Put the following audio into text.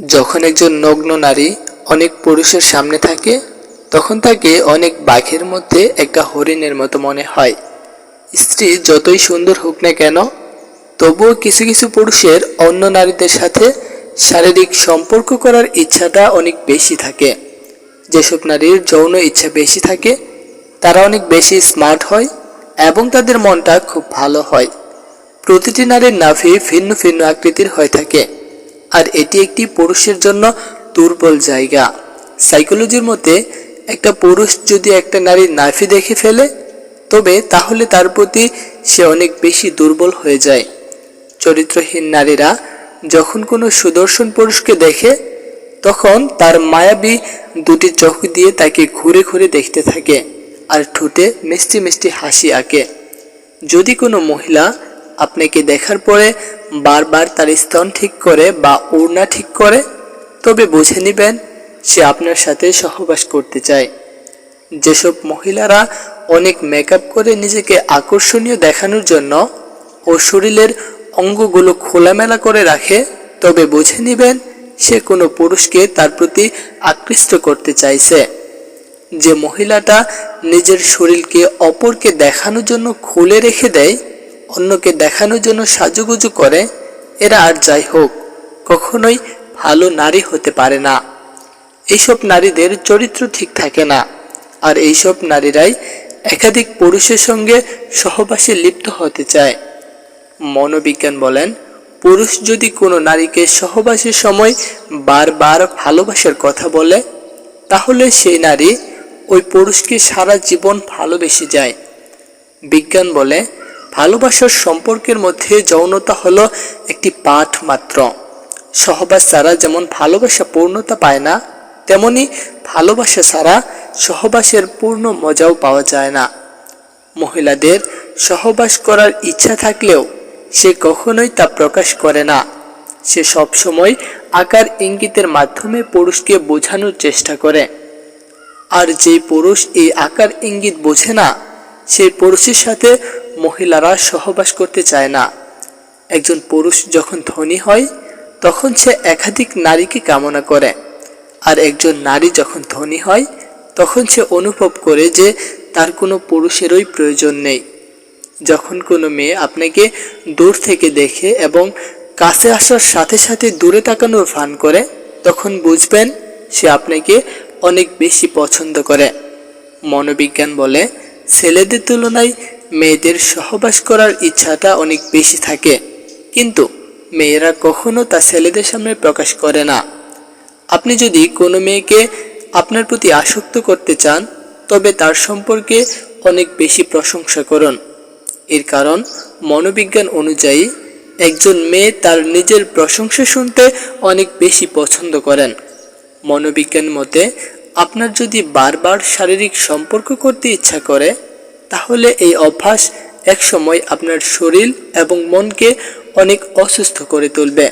যখন একজন নগ্ন নারী অনেক পুরুষের সামনে থাকে তখন তাকে অনেক বাঘের মধ্যে একটা হরিণের মতো মনে হয়। স্ত্রী যতই সুন্দর হোক না কেন, তবুও কিছু কিছু পুরুষের অন্য নারীদের সাথে শারীরিক সম্পর্ক করার ইচ্ছাটা অনেক বেশি থাকে। যেসব নারীর যৌন ইচ্ছা বেশি থাকে তারা অনেক বেশি স্মার্ট হয় এবং তাদের মনটা খুব ভালো হয়। প্রতিটি নারীর নাভি ভিন্ন ভিন্ন আকৃতির হয়ে থাকে, আর এটি একটি পুরুষের জন্য দুর্বল জায়গা। সাইকোলজির মতে একটা পুরুষ যদি একটা নারীর নাভি দেখে ফেলে তবে তাহলে তার প্রতি সে অনেক বেশি দুর্বল হয়ে যায়। চরিত্রহীন নারীরা যখন কোনো সুদর্শন পুরুষকে দেখে তখন তার মায়াবী দুটি চোখ দিয়ে তাকে ঘুরে ঘুরে দেখতে থাকে আর ঠোঁটে মিষ্টি মিষ্টি হাসি আঁকে। যদি কোনো মহিলা আপনাকে দেখার পরে বারবার তার স্তন ঠিক করে বা ওড়না ঠিক করে তবে বুঝে নেবেন সে আপনার সাথে সহবাস করতে চায়। যেসব মহিলারা অনেক মেকআপ করে নিজেকে আকর্ষণীয় দেখানোর জন্য ও শরীরের অঙ্গগুলো খোলামেলা করে রাখে তবে বুঝে নেবেন সে কোনো পুরুষকে তার প্রতি আকৃষ্ট করতে চাইছে। যে মহিলাটা নিজের শরীরকে অপরকে দেখানোর জন্য খুলে রেখে দেয়, অন্যকে দেখানোর জন্য সাজুগুজু করে, এরা আর যাই হোক কখনোই ভালো নারী হতে পারে না। এইসব নারীদের চরিত্র ঠিক থাকে না, আর এইসব নারীরাই একাধিক পুরুষের সঙ্গে সহবাসে লিপ্ত হতে চায়। মনোবিজ্ঞান বলেন, পুরুষ যদি কোনো নারীকে সহবাসের সময় বারবার ভালোবাসার কথা বলে তাহলে সেই নারী ওই পুরুষকে সারা জীবন ভালোবেসে যায়। বিজ্ঞান বলে, ভালোবাসার সম্পর্কের মধ্যে যৌনতা হলো একটি পাঠ মাত্র। সহবাস ছাড়া যেমন ভালোবাসা পূর্ণতা পায় না, তেমনি ভালোবাসা ছাড়া সহবাসের পূর্ণ মজাও পাওয়া যায় না। মহিলাদের সহবাস করার ইচ্ছা থাকলেও সে কখনোই তা প্রকাশ করে না। সে সবসময় আকার ইঙ্গিতের মাধ্যমে পুরুষকে বোঝানোর চেষ্টা করে। আর যেই পুরুষ এই আকার ইঙ্গিত বোঝে না সেই পুরুষের সাথে মহিলারা সহবাস করতে চায় না। একজন পুরুষ যখন ধনী হয় তখন সে একাধিক নারীকে কামনা করে, আর একজন নারী যখন ধনী হয় তখন সে অনুভব করে যে তার কোনো পুরুষেরই প্রয়োজন নেই। যখন কোনো মেয়ে আপনাকে দূর থেকে দেখে এবং কাছে আসার সাথে সাথে দূরে তাকানোর ভান করে তখন বুঝবেন সে আপনাকে অনেক বেশি পছন্দ করে। মনোবিজ্ঞান বলে, ছেলেদের তুলনায় মেয়েদের সহবাস করার ইচ্ছাটা অনেক বেশি থাকে, কিন্তু মেয়েরা কখনো তা ছেলেদের সামনে প্রকাশ করে না। আপনি যদি কোনো মেয়েকে আপনার প্রতি আসক্ত করতে চান তবে তার সম্পর্কে অনেক বেশি প্রশংসা করুন। এর কারণ মনোবিজ্ঞান অনুযায়ী একজন মেয়ে তার নিজের প্রশংসা শুনতে অনেক বেশি পছন্দ করেন। মনোবিজ্ঞান মতে আপনার যদি বারবার শারীরিক সম্পর্ক করতে ইচ্ছা করে তাহলে এই অভ্যাস একসময় আপনার শরীর এবং মনকে অনেক অসুস্থ করে তুলবে।